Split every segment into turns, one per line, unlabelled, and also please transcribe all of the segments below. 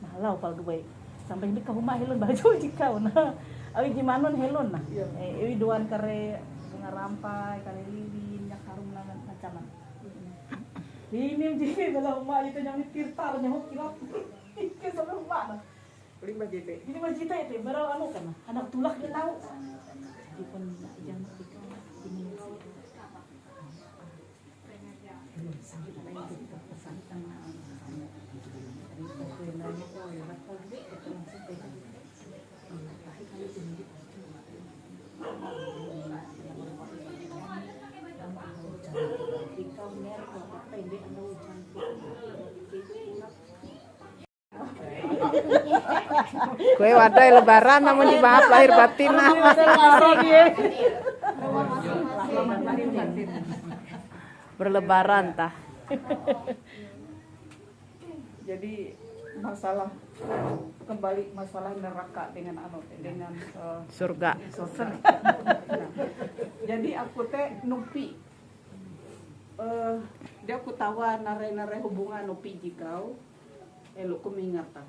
Mahalau pal duwe. Sampai di rumah helon baju jikau nah. Awi gimanon helon nah. Awi doan kare bunga rampai, kare lilin, yak harum langan macam. Ini jadi kalau mak itu yang tirtar nyaho kilap. Ke sama mak nah.
Lima JT.
Ini masjid itu baru anu kan. Anak tulak dia tahu. Di pun jam ini
Kue wadai lebaran namun di maaf lahir batin. Berlebaran tah.
Jadi masalah kembali masalah neraka dengan dengan
Surga.
Nah, jadi aku teh nupi dia aku tawa nare hubungan nupi jikau elok kumingata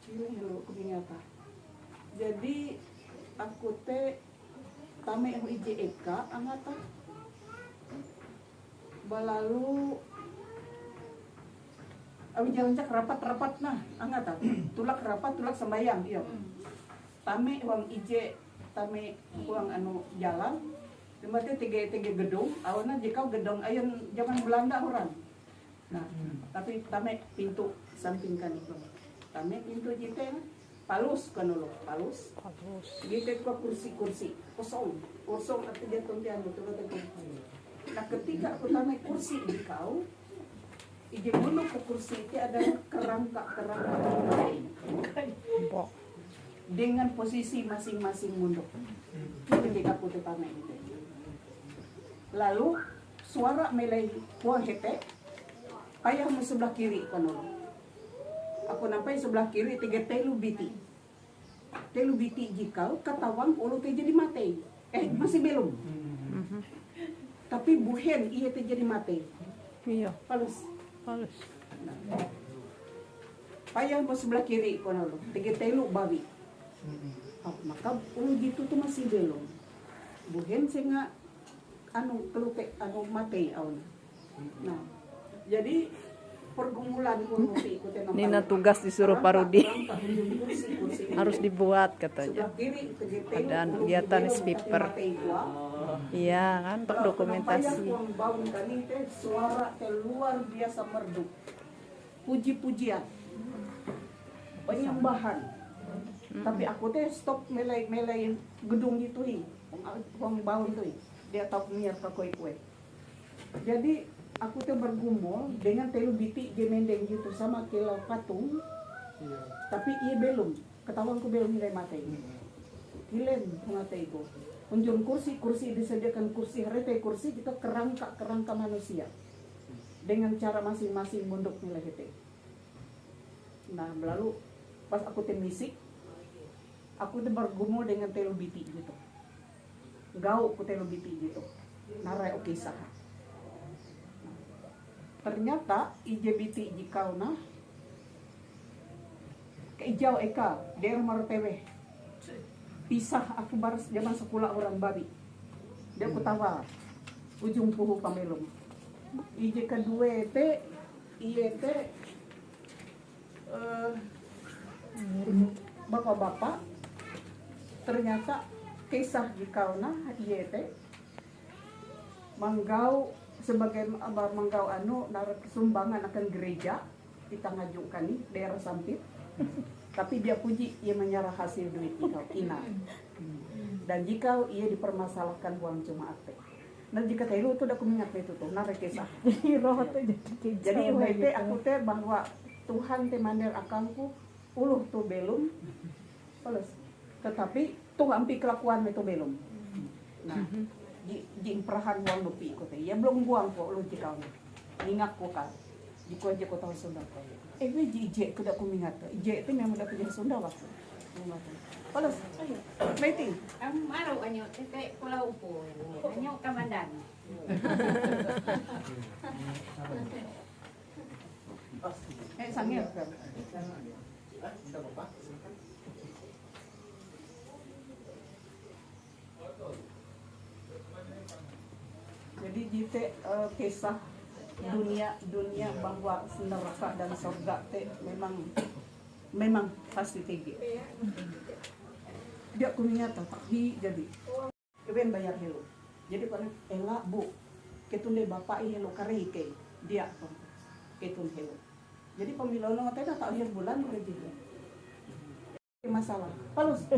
ini elok kumingata jadi aku teh tame IJEK angata balalu awi jalan-jalan rapat-rapat nah angata tulak rapat tulak sembayang iya tame uang IJ tame uang anu jalan tempat tiga gedung awana jika gedung ayun zaman Belanda orang nah tapi tame pintu samping kan itu tame pintu jite palus kan lo palus jite kok kursi kosong atau jatuh tiang betul nah ketika aku tame kursi di kau ije bunuh ke kursi itu ada kerangka dengan posisi masing-masing mundur ketika aku tame itu lalu suara melai puang hete payah mu sebelah kiri kono aku nampai sebelah kiri tiga telu biti jikau katawang ulu teh jadi mate masih belum tapi buhen iya teh jadi mate
Iya.
palus
Halus.
payah mu sebelah kiri kono tiga telu babi maka ulu gitu tuh masih belum buhen senga anu kelute anu mate aun nah jadi pergumulan pun ikutin
Nina tugas disuruh Parudi harus dibuat katanya. Ada kegiatan speaker. Iya kan untuk dokumentasi.
Suara luar biasa merdu. Puji-pujian. Penyembahan. Tapi aku teh stop melai gedung gitu uang baun tuh. Dia tahu punya kue. Jadi aku tuh bergumul dengan telu biti gemendeng gitu sama kilau patung. Tapi ia belum, ketahuanku belum nilai mate. Hilen mate itu. Unjun kursi disediakan kursi rete kursi kita kerangka manusia. Dengan cara masing-masing munduk nilai hete. Nah, lalu pas aku temisik, aku tuh bergumul dengan telu biti gitu. Gau ku telu biti gitu. Narai oke sah. Ternyata IJBT jikau nah keijau eka daerah Marotewe pisah aku baras zaman sekolah orang babi dia kutawa ujung puhu pamelum IJ kedua te IET bapak-bapak ternyata kisah jikau nah IET manggau sebagai manggau sumbangan akan gereja kita ngajukan nih daerah Sampit tapi dia puji ia menyerah hasil duit ina dan jika ia dipermasalahkan uang jemaat nah jika telu itu udah kumingat itu tuh narekesah jadi UHT aku teh bahwa Tuhan teh mandir akangku uluh tuh belum plus tetapi tuh ampi kelakuan itu belum nah di perahan uang lupi ko teh ya belum buang kok lu jikau ingat ko kan jiko aja ko tahu Sunda ko we jije ko dak kumingat je teh memang dak kerja Sunda waktu palas ayo meeting
araw anyo teh pulau upo anyo kamandan
Sangir. Jadi jite kisah dunia bahwa neraka dan surga teh memang pasti tinggi. Dia kuminya tapi jadi keben bayar helo. Jadi kalau elak bu, ketun de bapak helo karike dia ketun helo. Jadi pemilono teh tak akhir bulan kerja. Masalah. Halus.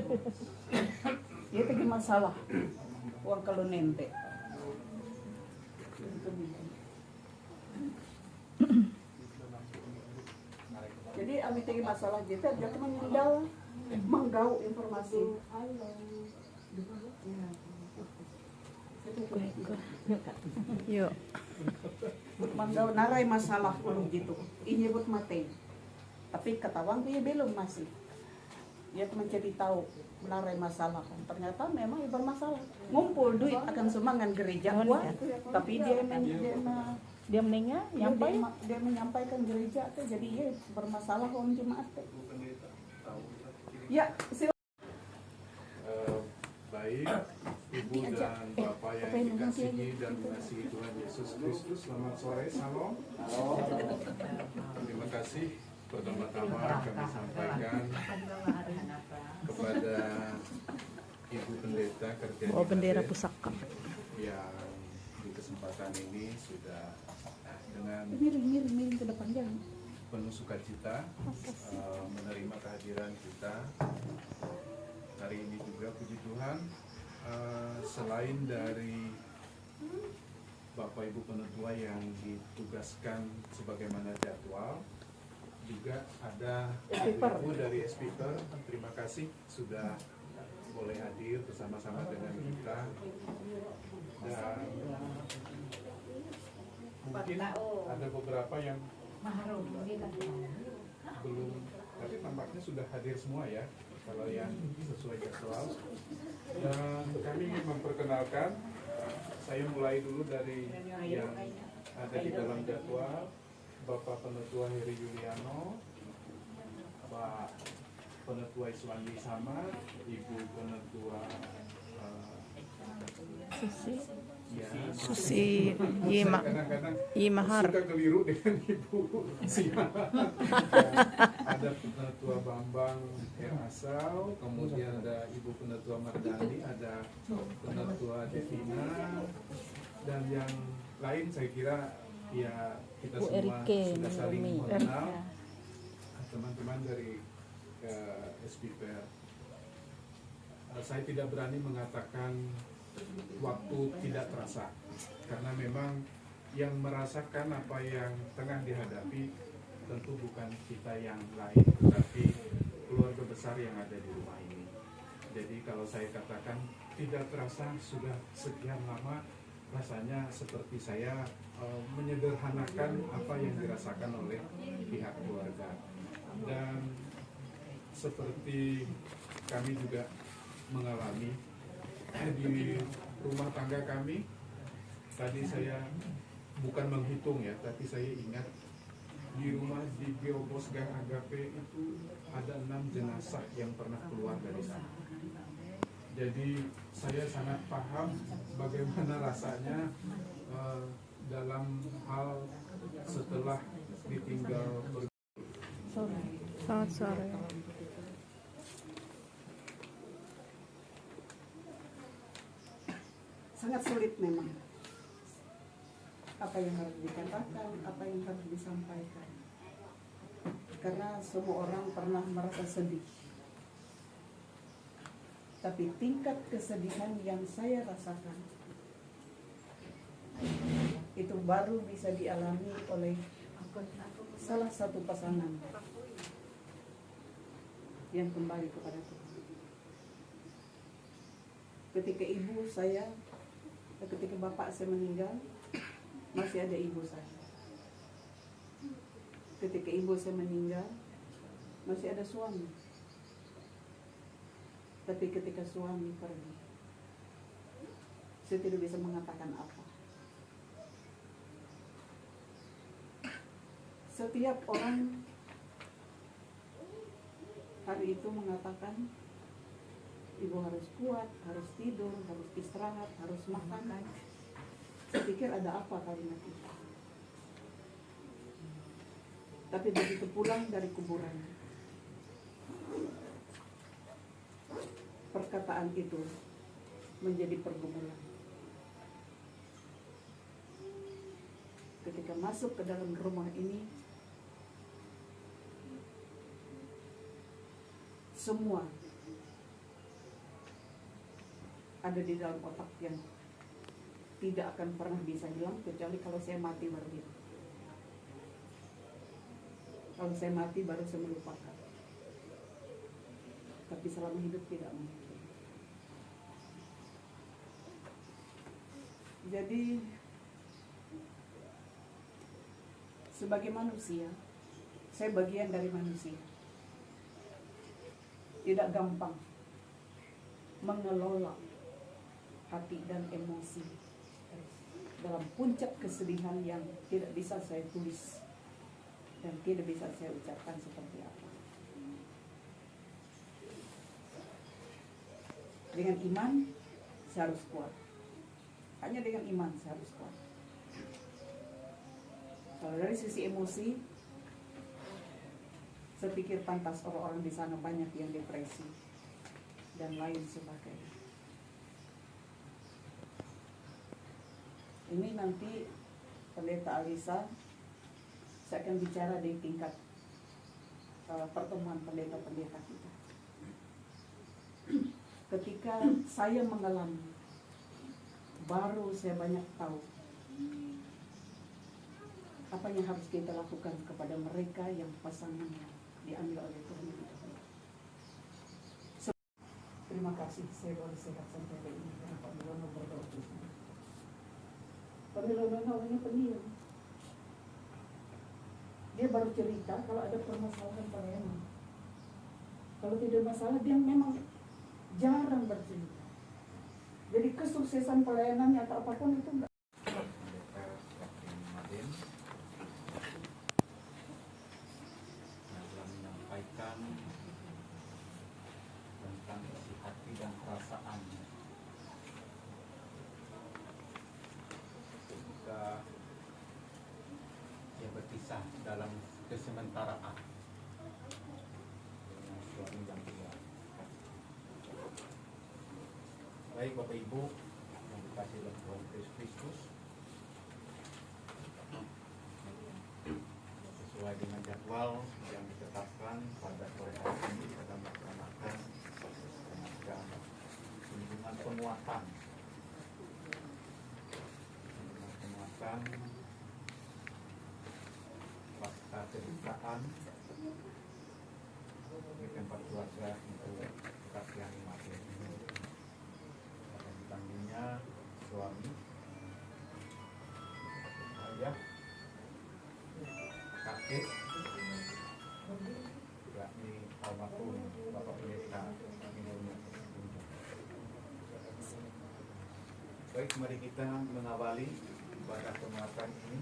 Dia teh masalah. Uang kalau nente. Jadi ami teh masalah gitu dia cuma meninggal menggau informasi.
Yuk.
Menggau narai masalah ulun gitu. Inyebut mate. Tapi ketawang dia belum masih. Dia cuma jadi tahu menarai masalah. Ternyata memang bermasalah. Ngumpul duit akan sumbangan gereja gua, tapi
Dia menengah, nyampai.
dia menyampaikan gereja teh jadi ya bermasalah orang jemaat teh. Ya,
baik Ibu dan Bapak yang dikasihi dan mengasihi Tuhan Yesus Kristus, selamat sore, salam. Terima kasih. Pertama-tama kami sampaikan kepada Ibu Pendeta Kartiani
Oh, bendera pusaka.
yang di kesempatan ini sudah dengan
miring ke depan jangan.
penuh sukacita menerima kehadiran kita hari ini juga, puji Tuhan. Selain dari Bapak Ibu Penetua yang ditugaskan sebagaimana jadwal, juga ada Ibu dari speaker. Terima kasih sudah boleh hadir bersama-sama dengan kita. Dan mungkin ada beberapa yang belum, tapi tampaknya sudah hadir semua ya, kalau yang sesuai jadwal. Dan kami ingin memperkenalkan, saya mulai dulu dari yang ada di dalam jadwal. Bapak Penetua Heri Yuliano, Pak Penetua Iswandi Samad, Ibu Penetua
Susi
kadang-kadang
Imahar.
suka keliru dengan Ibu Siana. Ada Penetua Bambang R. Asau, kemudian ada Ibu Penetua Mardani, ada Penetua Devina, dan yang lain saya kira ya kita
Bu
semua
Erike,
sudah saling
Umi.
mengenal. Teman-teman dari SPPR, saya tidak berani mengatakan waktu tidak terasa, karena memang yang merasakan apa yang tengah dihadapi tentu bukan kita yang lain, tetapi keluarga besar yang ada di rumah ini. Jadi kalau saya katakan tidak terasa sudah sekian lama, rasanya seperti saya menyederhanakan apa yang dirasakan oleh pihak keluarga. Dan seperti kami juga mengalami di rumah tangga kami, tadi saya bukan menghitung ya, tapi saya ingat di rumah di Geobos Gang Agape itu ada 6 jenazah yang pernah keluar dari sana. Jadi saya sangat paham bagaimana rasanya dalam hal setelah ditinggal pergi.
Selamat sore.
Sangat sulit memang. Apa yang harus dikatakan, apa yang harus disampaikan. Karena semua orang pernah merasa sedih. Tapi tingkat kesedihan yang saya rasakan itu baru bisa dialami oleh salah satu pasangan yang kembali kepada Tuhan. Ketika ibu saya, ketika bapak saya meninggal, masih ada ibu saya. Ketika ibu saya meninggal, masih ada suami. Tapi ketika suami pergi, saya tidak bisa mengatakan apa. Setiap orang hari itu mengatakan ibu harus kuat, harus tidur, harus istirahat, harus makan. Saya pikir ada apa kalimat itu. Tapi begitu pulang dari kuburan, perkataan itu menjadi pergumulan. Ketika masuk ke dalam rumah ini, semua ada di dalam otak yang tidak akan pernah bisa hilang kecuali kalau saya mati baru hilang. Kalau saya mati baru saya melupakan. Tapi selama hidup tidak mungkin. Jadi sebagai manusia, saya bagian dari manusia. Tidak gampang mengelola hati dan emosi dalam puncak kesedihan yang tidak bisa saya tulis dan tidak bisa saya ucapkan seperti apa. Dengan iman saya harus kuat. Hanya dengan iman saya harus kuat. Kalau dari sisi emosi, saya pikir pantas orang-orang di sana banyak yang depresi dan lain sebagainya. Ini nanti Pendeta Alisa, saya akan bicara di tingkat pertemuan pendeta-pendeta kita. Ketika saya mengalami, baru saya banyak tahu apa yang harus kita lakukan kepada mereka yang pasangannya diambil oleh Tuhan. Terima kasih, saya boleh sehat sampai hari ini karena Pak Milono berdoa. Pak Milono orangnya pendiam. Dia baru cerita kalau ada permasalahan pelayanan. Kalau tidak masalah, dia memang jarang bercerita. Jadi kesuksesan pelayanannya atau apapun itu enggak.
Menyampaikan tentang isi hati dan perasaan ketika dia berpisah dalam kesementaraan dengan suami yang dia. Baik Bapak Ibu yang dikasihi oleh Tuhan Yesus Kristus, sesuai dengan jadwal yang ditetapkan pada sore hari ini kita akan melaksanakan semacam kunjungan penguatan pasca kedukaan di tempat keluarga untuk kasihan mati. Ditangguhnya suami, ayah, kakek, yakni almarhum Bapak Pendeta Milono. Baik, mari kita mengawali ibadah penguatan ini.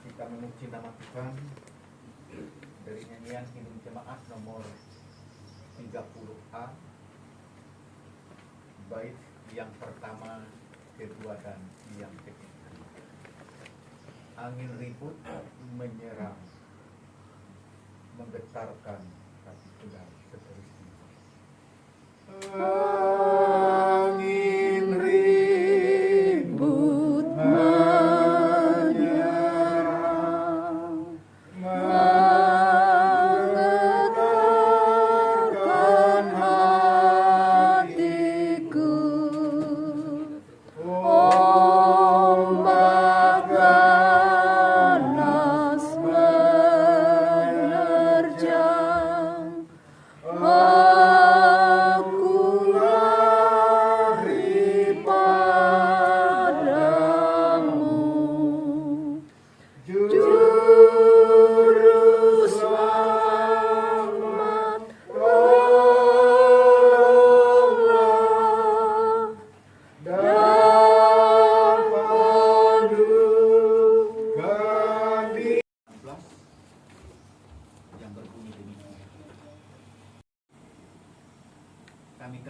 Kita memuji nama Tuhan dari nyanyian Himne Jemaat nomor 30A, bait yang pertama, kedua, dan yang ketiga. Angin ribut menyerang, menggetarkan hati pedang seterusnya. Angin ribut menyerang, menggetarkan hatiku. Ombak ganas menerjang, aku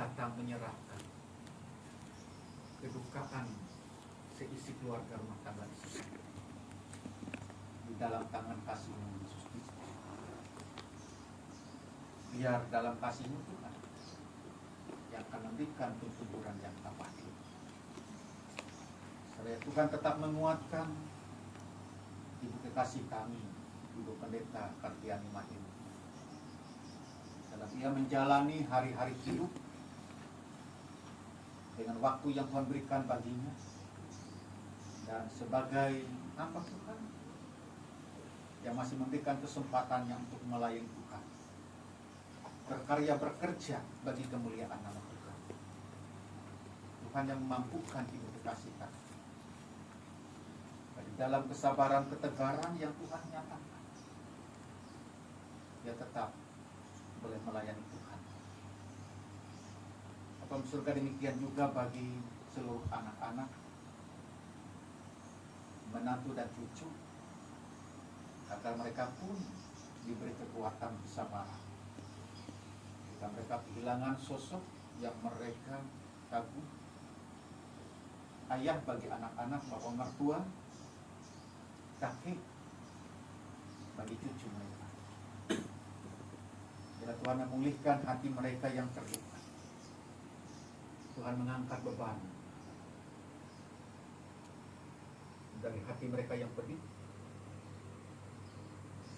datang menyerahkan kedukaan seisi keluarga rumah tangga di dalam tangan kasih-Nya Yesus Kristus. Biar dalam kasih-Nya Tuhan yang akan memberikan pertumbuhan yang abadi. Supaya Tuhan tetap menguatkan ibu kekasih kami, Ibu Pendeta Kartiani Mahim, dalam ia menjalani hari-hari hidup dengan waktu yang Tuhan berikan baginya, dan sebagai hamba Tuhan yang masih memberikan kesempatannya untuk melayani Tuhan, berkarya bekerja bagi kemuliaan nama Tuhan. Tuhan yang memampukan ibu kekasih kami dalam kesabaran ketegaran yang Tuhan nyatakan, dia tetap boleh melayani Tuhan. Apa surga demikian juga bagi seluruh anak-anak, menantu dan cucu, agar mereka pun diberi kekuatan kesabaran. Jika mereka kehilangan sosok yang mereka kagum, ayah bagi anak-anak, bapak mertua, kakek bagi cucu mereka. Bila Tuhan memulihkan hati mereka yang terluka, Tuhan mengangkat beban dari hati mereka yang pedih,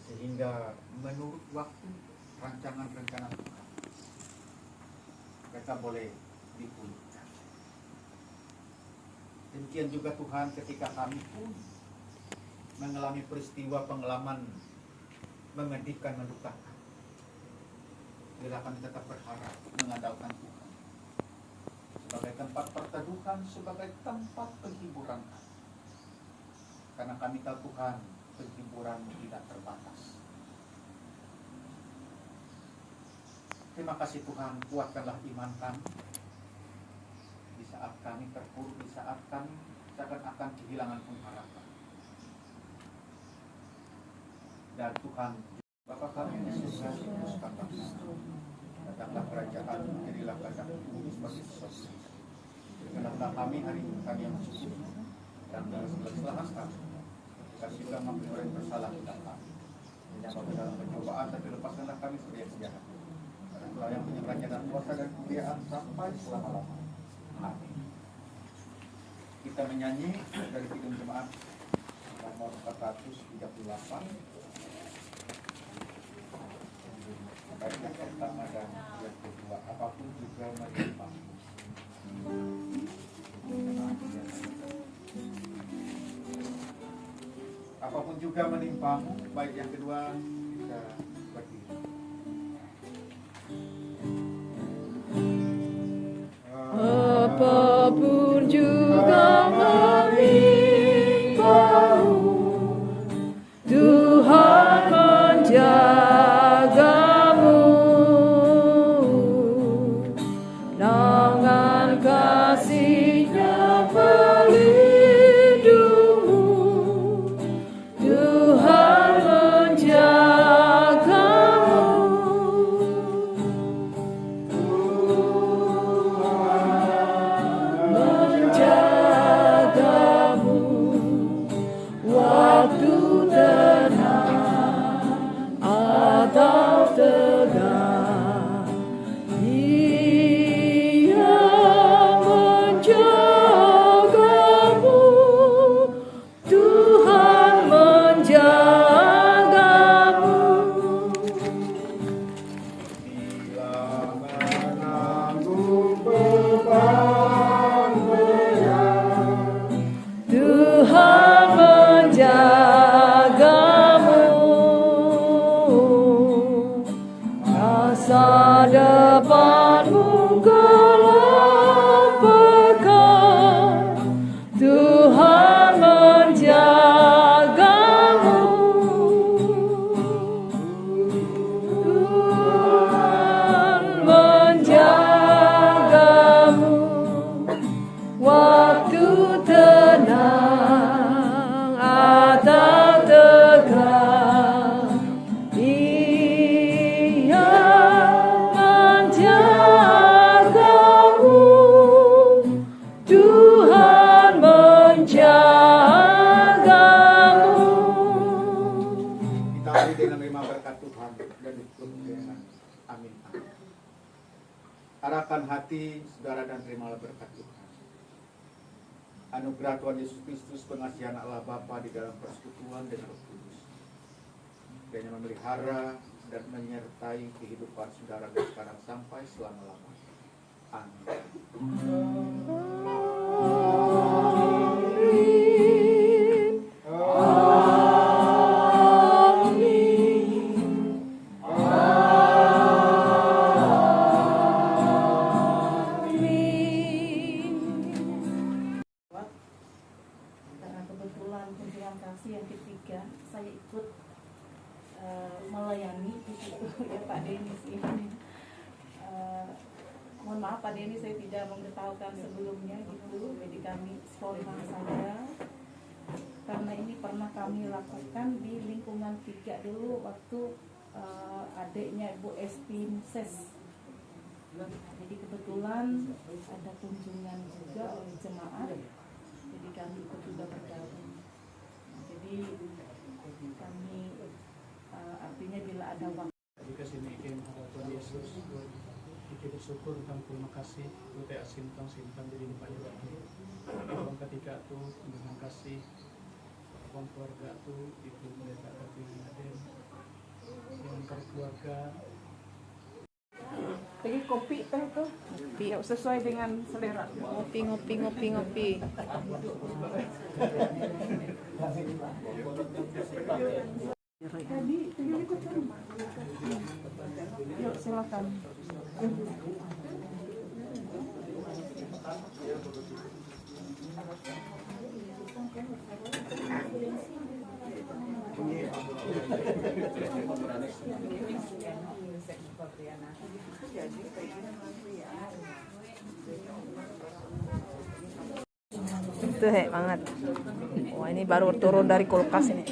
sehingga menurut waktu rancangan-rencana Tuhan mereka boleh dipulihkan. Demikian juga Tuhan ketika kami pun mengalami peristiwa pengalaman menyedihkan, mendukakan, bila kami tetap berharap mengandalkan Tuhan sebagai tempat perteduhan, sebagai tempat penghiburan kami. Karena kami tahu Tuhan, penghiburan tidak terbatas. Terima kasih Tuhan, kuatkanlah iman kami di saat kami terpuruk, di saat kami seakan-akan kehilangan pengharapan. Dan Tuhan, Bapa kami di surga, kuduskanlah nama. Datanglah kerajaan, jadilah kehendak-Mu seperti di surga. Berikanlah kami hari ini kami yang cukup, dan dalam segala kesalahan kami, kasihlah maafkan orang yang bersalah kepada kami. Jangan bawa dalam pencobaan, tapi lepaskanlah kami dari yang sejahat. Karena Tuhan yang punya kerajaan dan kuasa dan kemuliaan sampai selama-lamanya. Amin. Kita menyanyi dari Kidung Jemaat nomor 438. Baik yang pertama dan yang kedua, apapun juga menimpa. Apapun juga menimpamu, baik yang kedua kita berdiri.
Apapun juga menimpamu, Tuhan menjagamu dengan kasih-Nya pelindungmu. Tuhan menjaga jagamu.
Kita awali dengan menerima berkat Tuhan dan ditutup dengan amin. Arahkan hati saudara dan terimalah berkat Tuhan. Anugerah Tuhan Yesus Kristus, pengasihan Allah Bapa di dalam persekutuan dengan Roh Kudus, dan yang memelihara dan menyertai kehidupan saudara dari sekarang sampai selama-lamanya. Amin.
Karena kebetulan kunjungan kasih yang ketiga, saya ikut melayani di situ ya Pak Denis ini. Mohon maaf Pak Denis, saya tidak memberitahukan sebelumnya gitu. Jadi kami spontan saja. Karena ini pernah kami lakukan di lingkungan 3 dulu waktu adiknya Ibu Esti Muses. Jadi kebetulan ada kunjungan juga oleh jemaat. Jadi kami ikut juga bergabung. Jadi kami artinya bila ada waktu.
Dikasih nikim Tuhan Yesus, kita bersyukur tentang terima kasih Tuhan asin tentang simpan diri Pak Yogi. Orang ketika tu dengan kasih orang keluarga tu itu mereka tapi ada yang keluarga.
Jadi kopi teh tuh sesuai dengan selera.
Ngopi.
Yuk silakan.
Itu banget. Wah, ini baru turun dari kulkas ini.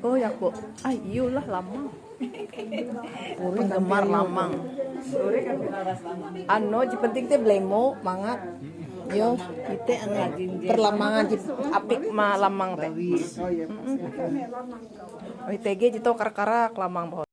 Oh ya Bu, iyalah lamang. Penggemar lamang. Ano, penting teh blemo mangat. Yo, kita anu perlamangan apik mah lamang teh.
Oh iya.
ITG jito karak-karak lamang.